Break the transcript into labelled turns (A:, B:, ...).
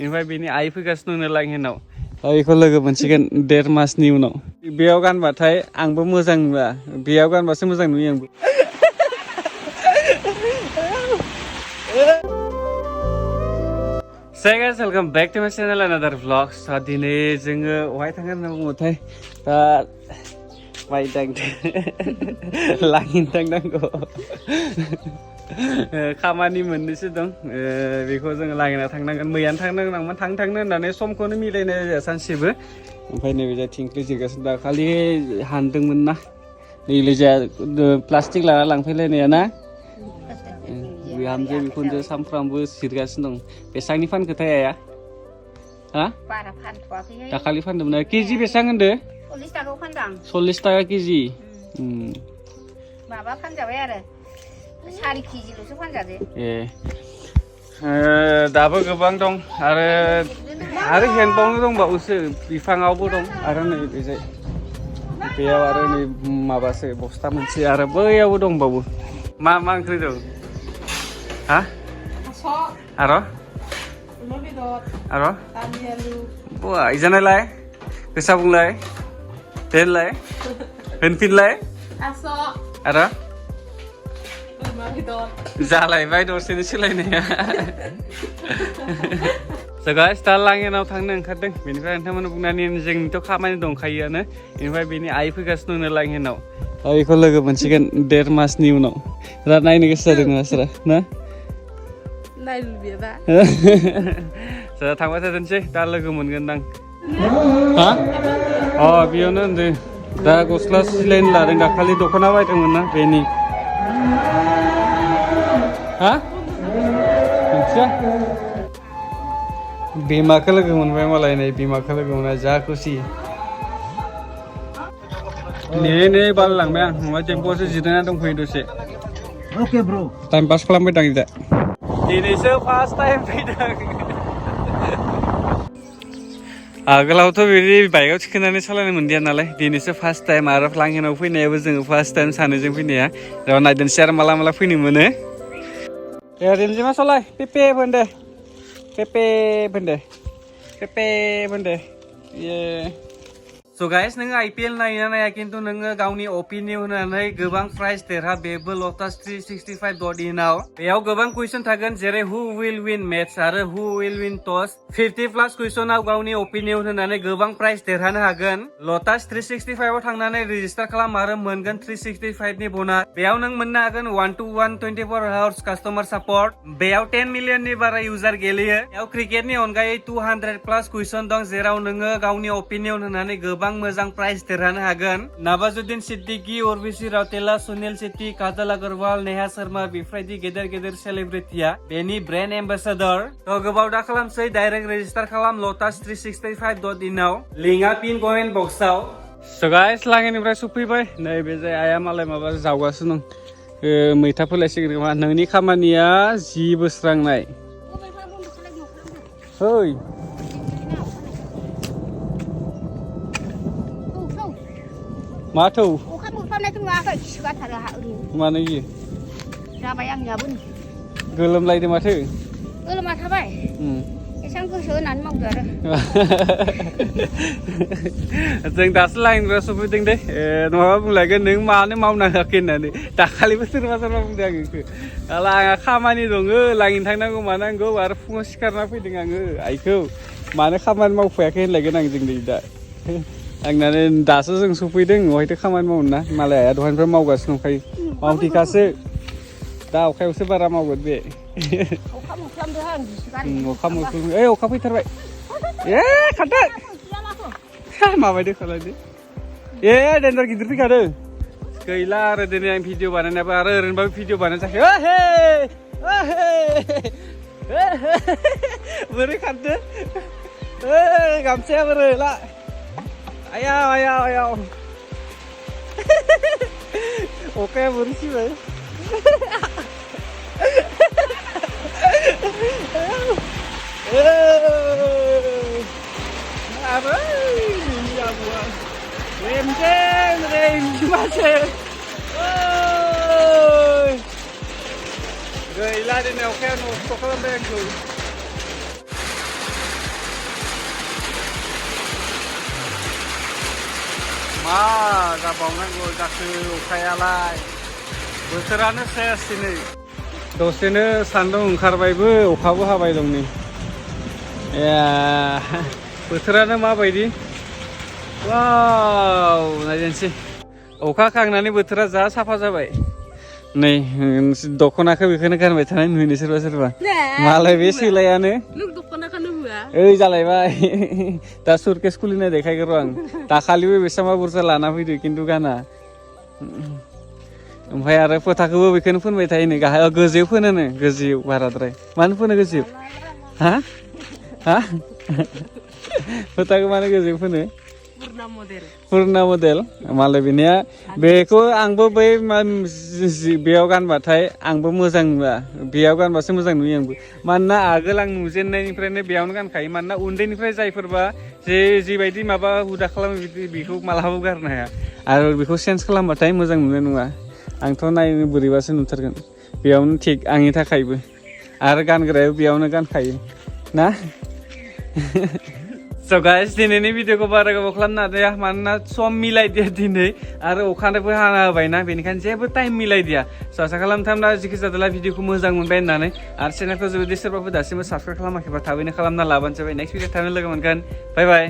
A: इनिफ्राय बेनि आइ फैगासिनो दं लांहेनाव बेखौ लोगो मोनसिगोन 1.5 मासनि उनाव बेयाव गानबाथाय आंबो मोजां नुआ बेयाव गानबासो मोजां नुयो आंबो Hey guys, welcome back to my channel another vlog. So दिनै जोङो अहाय थांगोन होनना बुङोथाय दा बायदां लाइन थांनांगौ खामानि मोननैसो दं बेखौ जोङो लाइनाव थांनांगोन मैयानो थांनांगोन थांनो होननानै समखौनो मिलायनाय जाया सानसेबो ओमफ्राय नैबे जा थिंख्लि जिरगासिनो दा खालि हानदोंमोन ना नैलै जा प्लास्टिक लाना लांफैलायनाया ना बिहामजो बिखुनजो सामफ्रामबो सिरगासिनो दं बेसांनि फानखोथाय आया हा बारा फानथ'वाखैहाय दाखालि फानदोंमोन केजि बेसां होनदो 40 थाखायाव फानदां 40 थाखा केजि
B: माबा फानजाबाय आरो 4 केजिल'सो फानजादो
A: दाबो गोबां दं आरो हेन्डबावनो दंबावोसो बिफाङावबो दं आरो नै बेजाय बेयाव आरो नै माबासो बस्ता मोनसे आरो बैयावबो दंबावो मा ओंख्रि दं हा आरो बुवा इजानायलाय गोसा बुंलाय देनलाय होनफिनलाय आरो जालायबाय दसेनो सोलायनाया So guys, दा लांहेनाव थांनो ओंखारदों बेनिफ्राय नोंथांमोना बुंनानै जोंनिथ' खामानि दंखायोआनो बेनिफ्राय बेनि आइ फैगासिनो दं लांहेनाव बेखौ लोगो मोनसिगोन 1.5 मासनि उनाव दा नायनो गोसो जादों नोंसोरा ना नायनो लुबैयोबा जोंहा थांबाय थादोंसै दा लोगो मोनगोनदां हा बेयावनो होनदों दा गस्ला सिलायनो लादों दाखालि दख'ना बायदोंमोन ना बेनि हा मिथिया बिमाखौ लोगो मोनबाय मालाय नै बिमाखौ लोगो मोनबाय जा खुसि नै बालायलांबाय आं नङा टेम्प'आवसो जिरायना दंफैयो दसे अके ब्र टाइम पास खालामबाय दं दा दिनैसो फार्स्ट टाइम फैदों आगोलावथ' बिदि बाइकआव थिखोनानै सालायनो मोनदिया नालाय दिनैसो फार्स्ट टाइम आरो लांहेनाव फैनायाबो जोङो फार्स्ट टाइम सानैजों फैनाया दा नायदोंसै आरो माला फैनो मोनो रिमजिमा सलाय पेपे बोन्दे ये So guys, नोङो IPL नायना नाया खिन्थु नोङो गावनि ओपिनियन होनानै गोबां प्राइज देरहा बेबो लटास 365.in आव बेयाव गोबां कुइसन थागोन जेरै हु विल विन मेट्स आरो हु विल विन टस 50+ कुइसनाव गावनि ओपिनियन होनानै गोबां प्राइज देरहानो हागोन लटास 365 आव थांनानै रेजिस्टार खालाम आरो मोनगोन 365 नि बोनास बेयाव नों मोननो हागोन 1-to-1 24 आवर्स कास्टमार सापर्ट बेयाव 10 मिलियननि बारा इउजार गेलेयो बेयाव क्रिकेटनि अनगायै 200+ कुइसन दं जेराव नोङो गावनि ओपिनियन होनानै गोबां मोजां प्राइज देरहानो हागोन नवाजुद्दिन सिद्दिकी उर्वशी राउतेला सुनील शेट्टी काजल अग्रवाल नेहा शर्मा बेफोरबायदि गेदेर सेलिब्रिटिया बेनि ब्रेन्ड एम्बेसाडर थ' गोबाव दा खालामसै डाइरेक्ट रेजिस्टार खालाम लटास 365.in आव लिंकआ पिन कमेन्ट बक्सआव स' गाइस लांहेनिफ्राय सफैबाय नै बे जाय आइया मालाय माबा जावगासिनो दं मैथा फोलायसिगोन खोमा नोंनि खामानिया जि बोस्रांनाय है माथो अखा मोफ्लामनायखौ नुवाखै सुगाथारो हा ओरैनो मानो इयो जाबाय आंनियाबो गोलोमलायदो माथो गोलोमा थाबाय एसां गोसो होनानै मावदो आरो जों दासो लाइननिफ्राय सफैदों दे नङाबा बुंलायगोन नों मानो मावनाङाखै होननानै दाखालिबो सोरबा बुंदों आं बेखौ दाला आंहा खामानि दङ लाइन थांनांगौ मानांगौ आरो फुङाव सिखारना फैदों आङो आइखौ मानो खामानि मावफैयाखै होनलायगोन आं जों दा आंनानो दासो जों सफैदों न'हायथ' खामानि मावनो ना मालाय आइया दहायनिफ्राय मावगासिनो दंखायो मावथिखासो दा अखायावसो बारा मावगोन बे अखा मोफ्लामदों अखा फैथारबाय खान्थाल माबायदि खालामदो डेन्जार गिदिर फैखादों गैला आरो दिनै आं भिडिअ बानायनायाबो आरो ओरैनोबाबो भिडिअ बानायनो जायाखै बोरै खारदो गामसाया बोरै ला आयाव अखाया बोरै सिबाय गैला दिनै अखाया नस्थ' खालामबाय आंखौ मा जाबावनांगौ जाखो अखायालाय बोथोरानो सेस दिनै दसेनो सान्दुं ओंखारबायबो अखाबो हाबाय दं नै बोथोरानो माबायदि वाव नायनोसै अखा खांनानै बोथोरा जा साफा जाबाय नै दख'नाखौ बेखौनो गानबाय थानाय नुयो सोरबा सोरबा मालाय बे सोलायानो ओइ जालायबाय दा सुरकेस खुलिना देखायगोन र' आं दाखालिबो बेसेबांबा बुरजा लाना फैदो खिन्थु गाना ओमफ्राय आरो फोथाखौबो बेखौनो फोनबाय थायो नै गाहायाव गोजौ फोनोनो गोजौ बाराद्राय मानो फोनो गोजौ हा हा फोथाखौ मानो गोजौ फोनो पुर्ना मडेल मालाय बिनिया बेखौ आंबो बै बेयाव गानबाथाय आंबो मोजां नुवा बेयाव गानबासो मोजां नुयो आंबो मानोना आगोल आं नुजेननायनिफ्रायनो बेयावनो गानखायो मानोना उन्दैनिफ्राय जायफोरबा जिबायदि माबा हुदा खालामो बेखौ मालाबाबो गारनो हाया आरो बेखौ चेन्ज खालामबाथाय मोजां नुनाय नङा आंथ' नायनो बोरैबासो नुथारगोन बेयावनो थिग आंनि थाखायबो आरो गानग्रायाबो बेयावनो गानखायो ना स' गाइस दिनैनि भिडिअखौ बारा गोबाव खालामनो हादिया मानोना सम मिलायदिया दिनै आरो अखानोबो हाना होबायना बेनिखायनो जेबो टाइम मिलायदिया स' आसा खालामथामना जिखि जादोला भिडिअखौ मोजां मोनबाय होननानै आरो चेनेलखौ जुदि सोरबाफोर दासिमबो साबसक्राइब खालामाखैबा थाबैनो खालामना लाबानो जाबाय नेक्स्ट भिडिअ थाबैनो लोगो मोनगोन बाय बाय